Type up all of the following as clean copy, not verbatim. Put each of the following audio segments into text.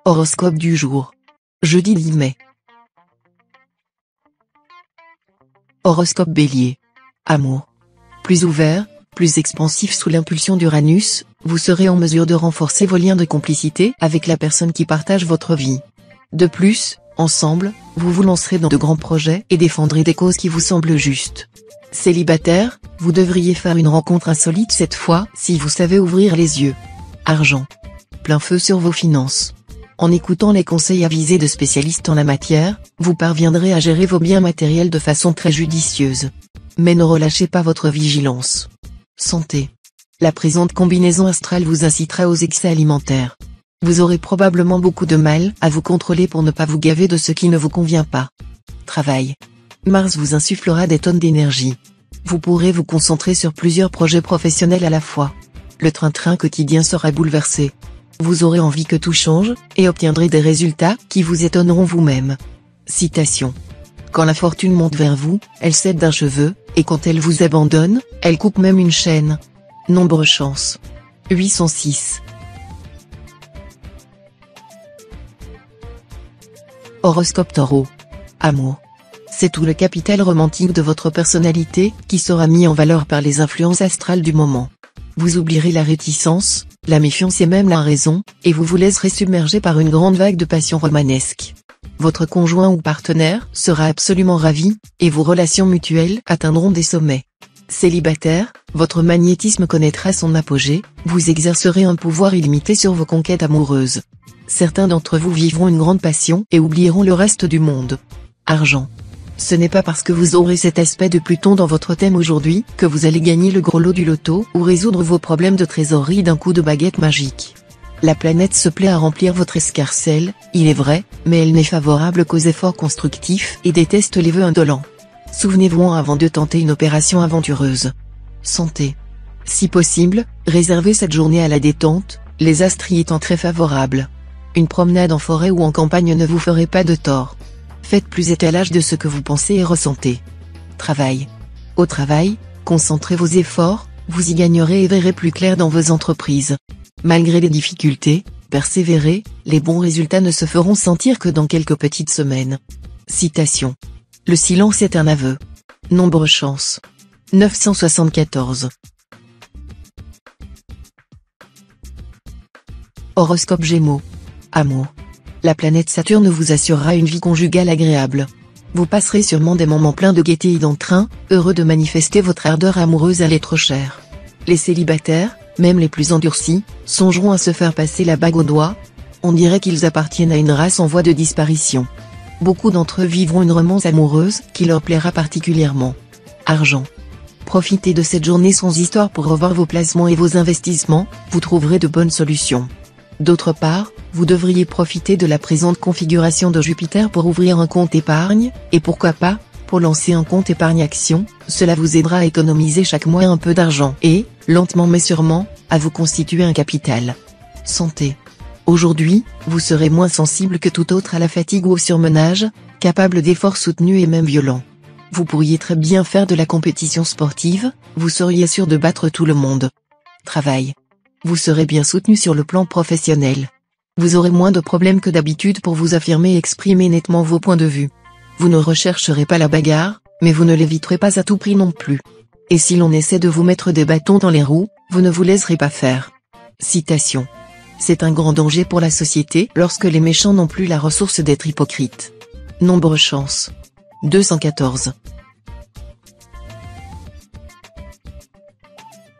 Horoscope du jour. Jeudi 10 mai. Horoscope Bélier. Amour. Plus ouvert, plus expansif sous l'impulsion d'Uranus, vous serez en mesure de renforcer vos liens de complicité avec la personne qui partage votre vie. De plus, ensemble, vous vous lancerez dans de grands projets et défendrez des causes qui vous semblent justes. Célibataire, vous devriez faire une rencontre insolite cette fois si vous savez ouvrir les yeux. Argent. Plein feu sur vos finances. En écoutant les conseils avisés de spécialistes en la matière, vous parviendrez à gérer vos biens matériels de façon très judicieuse. Mais ne relâchez pas votre vigilance. Santé. La présente combinaison astrale vous incitera aux excès alimentaires. Vous aurez probablement beaucoup de mal à vous contrôler pour ne pas vous gaver de ce qui ne vous convient pas. Travail. Mars vous insufflera des tonnes d'énergie. Vous pourrez vous concentrer sur plusieurs projets professionnels à la fois. Le train-train quotidien sera bouleversé. Vous aurez envie que tout change, et obtiendrez des résultats qui vous étonneront vous-même. Citation. Quand la fortune monte vers vous, elle cède d'un cheveu, et quand elle vous abandonne, elle coupe même une chaîne. Nombre chance. 806. Horoscope Taureau. Amour. C'est tout le capital romantique de votre personnalité qui sera mis en valeur par les influences astrales du moment. Vous oublierez la réticence, la méfiance et même la raison, et vous vous laisserez submerger par une grande vague de passion romanesque. Votre conjoint ou partenaire sera absolument ravi, et vos relations mutuelles atteindront des sommets. Célibataire, votre magnétisme connaîtra son apogée, vous exercerez un pouvoir illimité sur vos conquêtes amoureuses. Certains d'entre vous vivront une grande passion et oublieront le reste du monde. Argent. Ce n'est pas parce que vous aurez cet aspect de Pluton dans votre thème aujourd'hui que vous allez gagner le gros lot du loto ou résoudre vos problèmes de trésorerie d'un coup de baguette magique. La planète se plaît à remplir votre escarcelle, il est vrai, mais elle n'est favorable qu'aux efforts constructifs et déteste les vœux indolents. Souvenez-vous avant de tenter une opération aventureuse. Santé. Si possible, réservez cette journée à la détente, les astres y étant très favorables. Une promenade en forêt ou en campagne ne vous ferait pas de tort. Faites plus étalage de ce que vous pensez et ressentez. Travail. Au travail, concentrez vos efforts, vous y gagnerez et verrez plus clair dans vos entreprises. Malgré les difficultés, persévérez, les bons résultats ne se feront sentir que dans quelques petites semaines. Citation. Le silence est un aveu. Nombre chance. 974. Horoscope Gémeaux. Amour. La planète Saturne vous assurera une vie conjugale agréable. Vous passerez sûrement des moments pleins de gaieté et d'entrain, heureux de manifester votre ardeur amoureuse à l'être cher. Les célibataires, même les plus endurcis, songeront à se faire passer la bague au doigt. On dirait qu'ils appartiennent à une race en voie de disparition. Beaucoup d'entre eux vivront une romance amoureuse qui leur plaira particulièrement. Argent. Profitez de cette journée sans histoire pour revoir vos placements et vos investissements, vous trouverez de bonnes solutions. D'autre part, vous devriez profiter de la présente configuration de Jupiter pour ouvrir un compte épargne, et pourquoi pas, pour lancer un compte épargne action, cela vous aidera à économiser chaque mois un peu d'argent et, lentement mais sûrement, à vous constituer un capital. Santé. Aujourd'hui, vous serez moins sensible que tout autre à la fatigue ou au surmenage, capable d'efforts soutenus et même violents. Vous pourriez très bien faire de la compétition sportive, vous seriez sûr de battre tout le monde. Travail. Vous serez bien soutenu sur le plan professionnel. Vous aurez moins de problèmes que d'habitude pour vous affirmer et exprimer nettement vos points de vue. Vous ne rechercherez pas la bagarre, mais vous ne l'éviterez pas à tout prix non plus. Et si l'on essaie de vous mettre des bâtons dans les roues, vous ne vous laisserez pas faire. Citation. C'est un grand danger pour la société lorsque les méchants n'ont plus la ressource d'être hypocrites. Nombre chance. 214.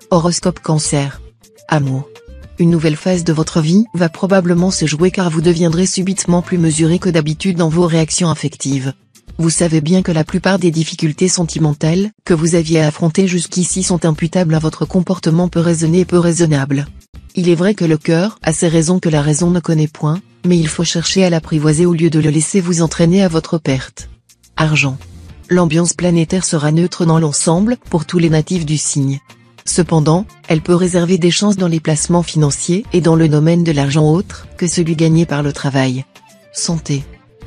Horoscope Cancer. Amour. Une nouvelle phase de votre vie va probablement se jouer car vous deviendrez subitement plus mesuré que d'habitude dans vos réactions affectives. Vous savez bien que la plupart des difficultés sentimentales que vous aviez à affronter jusqu'ici sont imputables à votre comportement peu raisonné et peu raisonnable. Il est vrai que le cœur a ses raisons que la raison ne connaît point, mais il faut chercher à l'apprivoiser au lieu de le laisser vous entraîner à votre perte. Argent. L'ambiance planétaire sera neutre dans l'ensemble pour tous les natifs du signe. Cependant, elle peut réserver des chances dans les placements financiers et dans le domaine de l'argent autre que celui gagné par le travail. Santé.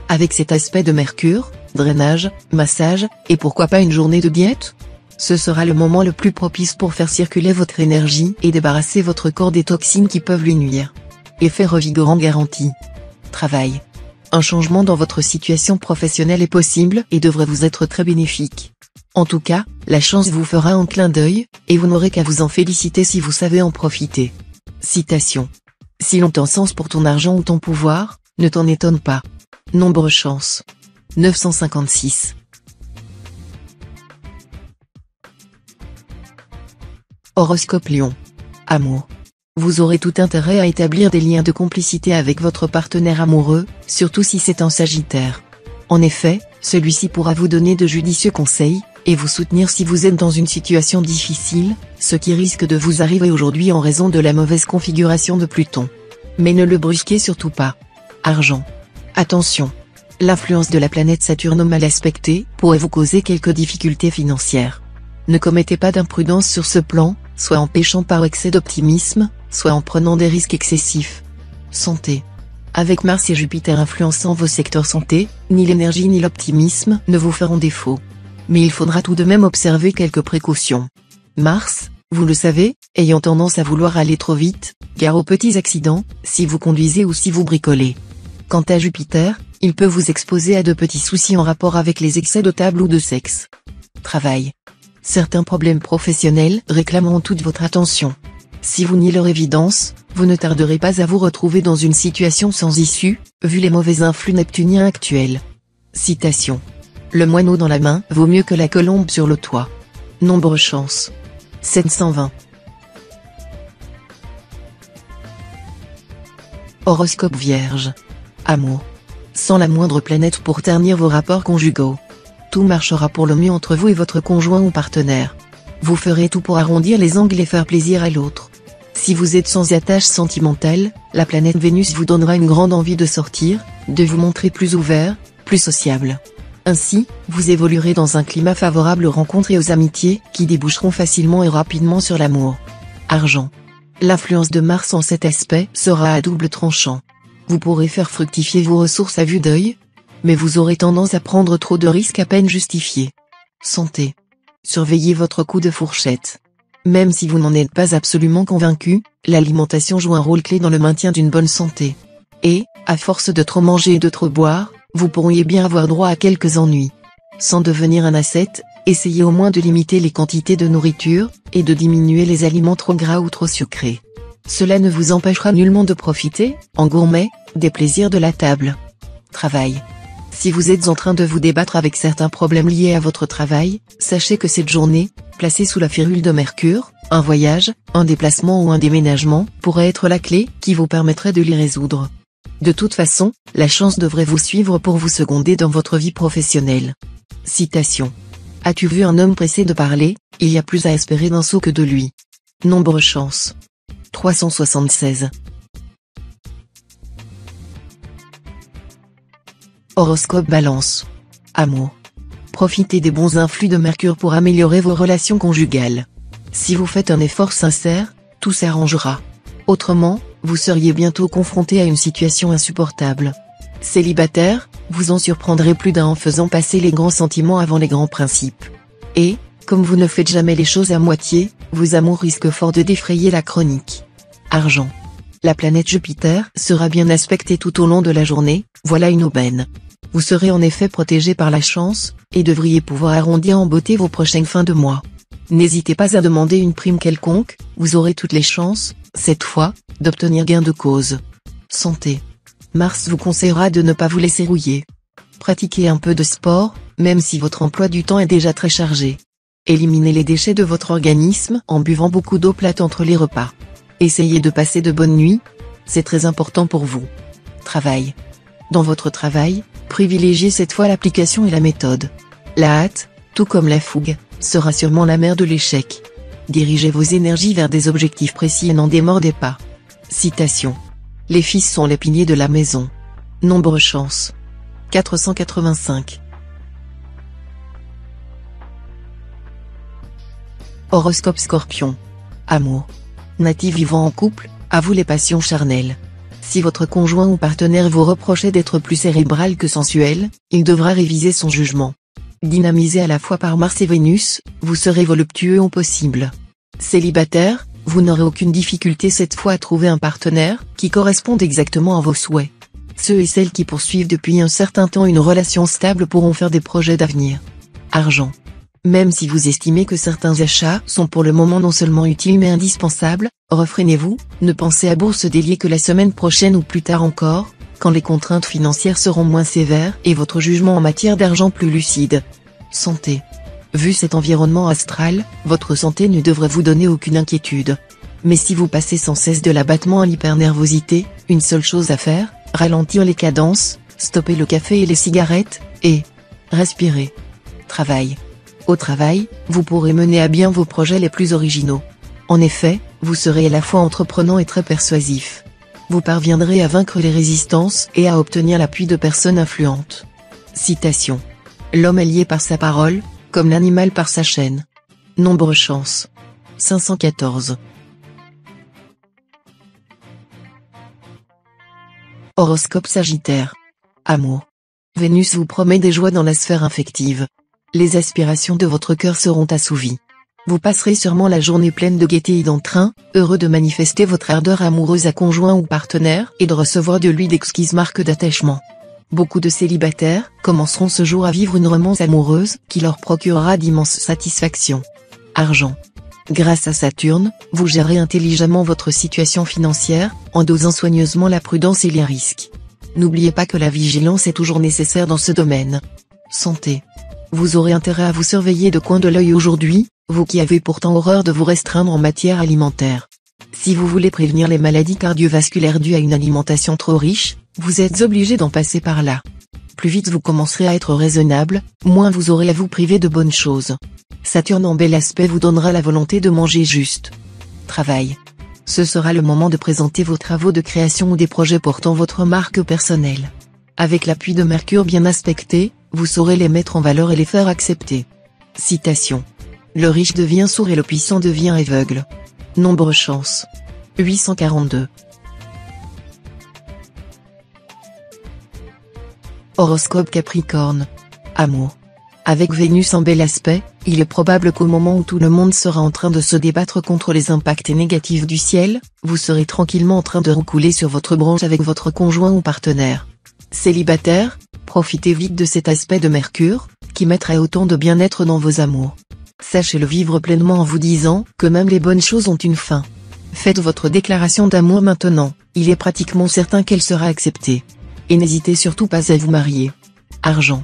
Avec cet aspect de Mercure, drainage, massage, et pourquoi pas une journée de diète ? Ce sera le moment le plus propice pour faire circuler votre énergie et débarrasser votre corps des toxines qui peuvent lui nuire. Effet revigorant garanti. Travail. Un changement dans votre situation professionnelle est possible et devrait vous être très bénéfique. En tout cas, la chance vous fera un clin d'œil, et vous n'aurez qu'à vous en féliciter si vous savez en profiter. Citation. Si l'on t'encense pour ton argent ou ton pouvoir, ne t'en étonne pas. Nombre chance. 956. Horoscope Lion. Amour. Vous aurez tout intérêt à établir des liens de complicité avec votre partenaire amoureux, surtout si c'est un Sagittaire. En effet, celui-ci pourra vous donner de judicieux conseils, et vous soutenir si vous êtes dans une situation difficile, ce qui risque de vous arriver aujourd'hui en raison de la mauvaise configuration de Pluton. Mais ne le brusquez surtout pas. Argent. Attention. L'influence de la planète Saturne mal aspectée pourrait vous causer quelques difficultés financières. Ne commettez pas d'imprudence sur ce plan, soit en péchant par excès d'optimisme, soit en prenant des risques excessifs. Santé. Avec Mars et Jupiter influençant vos secteurs santé, ni l'énergie ni l'optimisme ne vous feront défaut. Mais il faudra tout de même observer quelques précautions. Mars, vous le savez, ayant tendance à vouloir aller trop vite, gare aux petits accidents, si vous conduisez ou si vous bricolez. Quant à Jupiter, il peut vous exposer à de petits soucis en rapport avec les excès de table ou de sexe. Travail. Certains problèmes professionnels réclameront toute votre attention. Si vous niez leur évidence, vous ne tarderez pas à vous retrouver dans une situation sans issue, vu les mauvais influx neptuniens actuels. Citation. Le moineau dans la main vaut mieux que la colombe sur le toit. Nombre chance. 720. Horoscope Vierge. Amour. Sans la moindre planète pour ternir vos rapports conjugaux. Tout marchera pour le mieux entre vous et votre conjoint ou partenaire. Vous ferez tout pour arrondir les angles et faire plaisir à l'autre. Si vous êtes sans attache sentimentale, la planète Vénus vous donnera une grande envie de sortir, de vous montrer plus ouvert, plus sociable. Ainsi, vous évoluerez dans un climat favorable aux rencontres et aux amitiés, qui déboucheront facilement et rapidement sur l'amour. Argent. L'influence de Mars en cet aspect sera à double tranchant. Vous pourrez faire fructifier vos ressources à vue d'œil, mais vous aurez tendance à prendre trop de risques à peine justifiés. Santé. Surveillez votre coup de fourchette. Même si vous n'en êtes pas absolument convaincu, l'alimentation joue un rôle clé dans le maintien d'une bonne santé. Et, à force de trop manger et de trop boire, vous pourriez bien avoir droit à quelques ennuis. Sans devenir un ascète, essayez au moins de limiter les quantités de nourriture, et de diminuer les aliments trop gras ou trop sucrés. Cela ne vous empêchera nullement de profiter, en gourmet, des plaisirs de la table. Travail. Si vous êtes en train de vous débattre avec certains problèmes liés à votre travail, sachez que cette journée, placée sous la férule de Mercure, un voyage, un déplacement ou un déménagement, pourrait être la clé qui vous permettrait de les résoudre. De toute façon, la chance devrait vous suivre pour vous seconder dans votre vie professionnelle. Citation. As-tu vu un homme pressé de parler, il y a plus à espérer d'un sot que de lui. Nombre chance. 376. Horoscope Balance. Amour. Profitez des bons influx de Mercure pour améliorer vos relations conjugales. Si vous faites un effort sincère, tout s'arrangera. Autrement, vous seriez bientôt confronté à une situation insupportable. Célibataire, vous en surprendrez plus d'un en faisant passer les grands sentiments avant les grands principes. Et, comme vous ne faites jamais les choses à moitié, vos amours risquent fort de défrayer la chronique. Argent. La planète Jupiter sera bien aspectée tout au long de la journée, voilà une aubaine. Vous serez en effet protégé par la chance, et devriez pouvoir arrondir en beauté vos prochaines fins de mois. N'hésitez pas à demander une prime quelconque, vous aurez toutes les chances, cette fois, d'obtenir gain de cause. Santé. Mars vous conseillera de ne pas vous laisser rouiller. Pratiquez un peu de sport, même si votre emploi du temps est déjà très chargé. Éliminez les déchets de votre organisme en buvant beaucoup d'eau plate entre les repas. Essayez de passer de bonnes nuits, c'est très important pour vous. Travail. Dans votre travail, privilégiez cette fois l'application et la méthode. La hâte, tout comme la fougue, sera sûrement la mère de l'échec. Dirigez vos énergies vers des objectifs précis et n'en démordez pas. Citation. Les fils sont les piliers de la maison. Nombre chance. 485. Horoscope Scorpion. Amour. Natif vivant en couple, à vous les passions charnelles. Si votre conjoint ou partenaire vous reprochait d'être plus cérébral que sensuel, il devra réviser son jugement. Dynamisé à la fois par Mars et Vénus, vous serez voluptueux au possible. Célibataire, vous n'aurez aucune difficulté cette fois à trouver un partenaire qui corresponde exactement à vos souhaits. Ceux et celles qui poursuivent depuis un certain temps une relation stable pourront faire des projets d'avenir. Argent. Même si vous estimez que certains achats sont pour le moment non seulement utiles mais indispensables, refrénez-vous, ne pensez à bourse délier que la semaine prochaine ou plus tard encore, quand les contraintes financières seront moins sévères et votre jugement en matière d'argent plus lucide. Santé. Vu cet environnement astral, votre santé ne devrait vous donner aucune inquiétude. Mais si vous passez sans cesse de l'abattement à l'hypernervosité, une seule chose à faire, ralentir les cadences, stopper le café et les cigarettes, et respirer. Travail. Au travail, vous pourrez mener à bien vos projets les plus originaux. En effet, vous serez à la fois entreprenant et très persuasif. Vous parviendrez à vaincre les résistances et à obtenir l'appui de personnes influentes. Citation. L'homme est lié par sa parole, comme l'animal par sa chaîne. Nombre chance. 514. Horoscope Sagittaire. Amour. Vénus vous promet des joies dans la sphère affective. Les aspirations de votre cœur seront assouvies. Vous passerez sûrement la journée pleine de gaieté et d'entrain, heureux de manifester votre ardeur amoureuse à conjoint ou partenaire et de recevoir de lui d'exquises marques d'attachement. Beaucoup de célibataires commenceront ce jour à vivre une romance amoureuse qui leur procurera d'immenses satisfactions. Argent. Grâce à Saturne, vous gérez intelligemment votre situation financière, en dosant soigneusement la prudence et les risques. N'oubliez pas que la vigilance est toujours nécessaire dans ce domaine. Santé. Vous aurez intérêt à vous surveiller de coin de l'œil aujourd'hui, vous qui avez pourtant horreur de vous restreindre en matière alimentaire. Si vous voulez prévenir les maladies cardiovasculaires dues à une alimentation trop riche, vous êtes obligé d'en passer par là. Plus vite vous commencerez à être raisonnable, moins vous aurez à vous priver de bonnes choses. Saturne en bel aspect vous donnera la volonté de manger juste. Travail. Ce sera le moment de présenter vos travaux de création ou des projets portant votre marque personnelle. Avec l'appui de Mercure bien aspecté, vous saurez les mettre en valeur et les faire accepter. Citation. Le riche devient sourd et le puissant devient aveugle. Nombre chance. 842. Horoscope Capricorne. Amour. Avec Vénus en bel aspect, il est probable qu'au moment où tout le monde sera en train de se débattre contre les impacts négatifs du ciel, vous serez tranquillement en train de roucouler sur votre branche avec votre conjoint ou partenaire. Célibataire, profitez vite de cet aspect de Mercure, qui mettra autant de bien-être dans vos amours. Sachez le vivre pleinement en vous disant que même les bonnes choses ont une fin. Faites votre déclaration d'amour maintenant, il est pratiquement certain qu'elle sera acceptée. Et n'hésitez surtout pas à vous marier. Argent.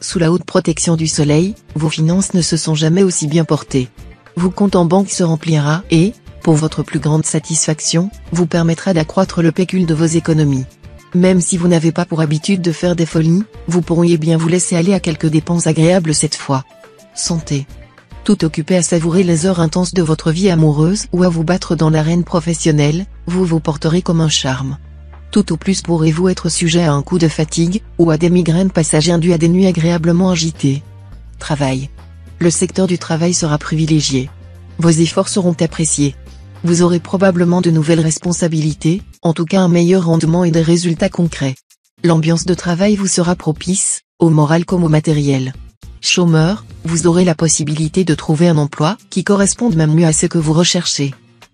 Sous la haute protection du soleil, vos finances ne se sont jamais aussi bien portées. Vos compte en banque se remplira et, pour votre plus grande satisfaction, vous permettra d'accroître le pécule de vos économies. Même si vous n'avez pas pour habitude de faire des folies, vous pourriez bien vous laisser aller à quelques dépenses agréables cette fois. Santé. Tout occupé à savourer les heures intenses de votre vie amoureuse ou à vous battre dans l'arène professionnelle, vous vous porterez comme un charme. Tout au plus pourrez-vous être sujet à un coup de fatigue, ou à des migraines passagères dues à des nuits agréablement agitées. Travail. Le secteur du travail sera privilégié. Vos efforts seront appréciés. Vous aurez probablement de nouvelles responsabilités, en tout cas un meilleur rendement et des résultats concrets. L'ambiance de travail vous sera propice, au moral comme au matériel. Chômeur, vous aurez la possibilité de trouver un emploi qui corresponde même mieux à ce que vous recherchez.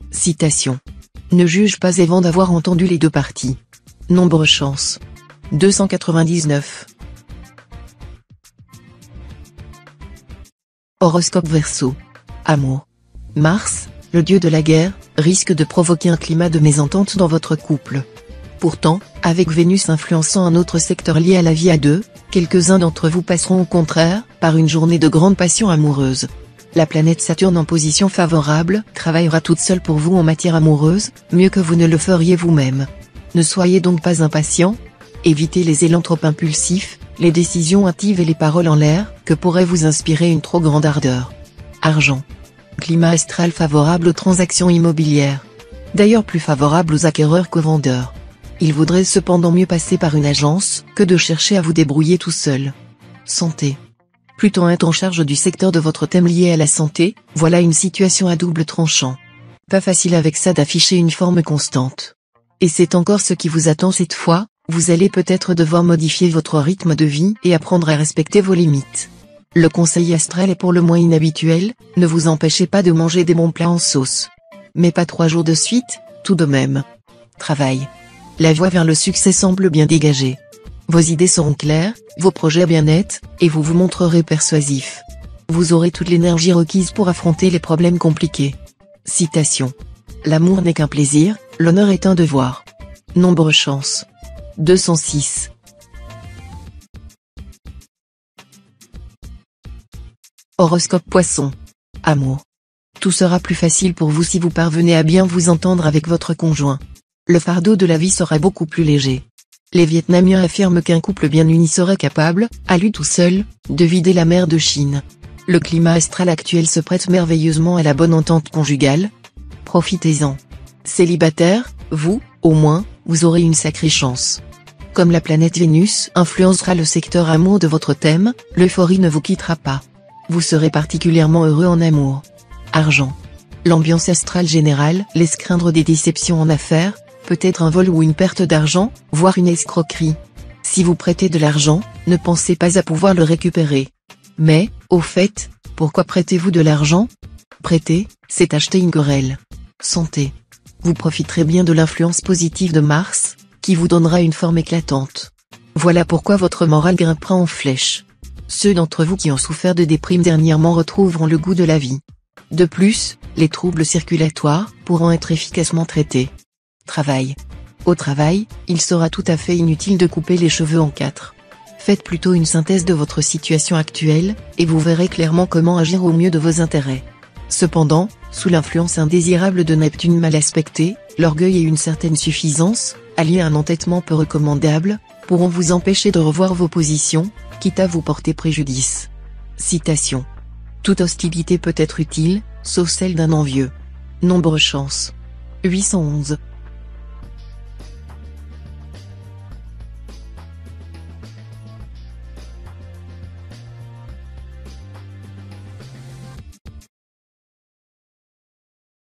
Citation. Ne juge pas avant d'avoir entendu les deux parties. Nombre chance. 299. Horoscope Verseau. Amour. Mars, le dieu de la guerre, risque de provoquer un climat de mésentente dans votre couple. Pourtant, avec Vénus influençant un autre secteur lié à la vie à deux, quelques-uns d'entre vous passeront au contraire, par une journée de grande passion amoureuse. La planète Saturne en position favorable travaillera toute seule pour vous en matière amoureuse, mieux que vous ne le feriez vous-même. Ne soyez donc pas impatient. Évitez les élans trop impulsifs, les décisions hâtives et les paroles en l'air, que pourrait vous inspirer une trop grande ardeur. Argent. Climat astral favorable aux transactions immobilières. D'ailleurs plus favorable aux acquéreurs qu'aux vendeurs. Il vaudrait cependant mieux passer par une agence, que de chercher à vous débrouiller tout seul. Santé. Pluton est en charge du secteur de votre thème lié à la santé, voilà une situation à double tranchant. Pas facile avec ça d'afficher une forme constante. Et c'est encore ce qui vous attend cette fois, vous allez peut-être devoir modifier votre rythme de vie et apprendre à respecter vos limites. Le conseil astral est pour le moins inhabituel, ne vous empêchez pas de manger des bons plats en sauce. Mais pas 3 jours de suite, tout de même. Travail. La voie vers le succès semble bien dégagée. Vos idées seront claires, vos projets bien nets, et vous vous montrerez persuasif. Vous aurez toute l'énergie requise pour affronter les problèmes compliqués. Citation. L'amour n'est qu'un plaisir, l'honneur est un devoir. Nombre chance. 206. Horoscope Poisson. Amour. Tout sera plus facile pour vous si vous parvenez à bien vous entendre avec votre conjoint. Le fardeau de la vie sera beaucoup plus léger. Les Vietnamiens affirment qu'un couple bien uni serait capable, à lui tout seul, de vider la mer de Chine. Le climat astral actuel se prête merveilleusement à la bonne entente conjugale. Profitez-en. Célibataire, vous, au moins, vous aurez une sacrée chance. Comme la planète Vénus influencera le secteur amour de votre thème, l'euphorie ne vous quittera pas. Vous serez particulièrement heureux en amour. Argent. L'ambiance astrale générale laisse craindre des déceptions en affaires, peut-être un vol ou une perte d'argent, voire une escroquerie. Si vous prêtez de l'argent, ne pensez pas à pouvoir le récupérer. Mais, au fait, pourquoi prêtez-vous de l'argent? Prêter, c'est acheter une querelle. Santé. Vous profiterez bien de l'influence positive de Mars, qui vous donnera une forme éclatante. Voilà pourquoi votre morale grimpera en flèche. Ceux d'entre vous qui ont souffert de déprime dernièrement retrouveront le goût de la vie. De plus, les troubles circulatoires pourront être efficacement traités. Travail. Au travail, il sera tout à fait inutile de couper les cheveux en quatre. Faites plutôt une synthèse de votre situation actuelle, et vous verrez clairement comment agir au mieux de vos intérêts. Cependant, sous l'influence indésirable de Neptune mal aspectée, l'orgueil et une certaine suffisance, alliés à un entêtement peu recommandable, pourront vous empêcher de revoir vos positions, quitte à vous porter préjudice. Citation. Toute hostilité peut être utile, sauf celle d'un envieux. Nombre chance. 811.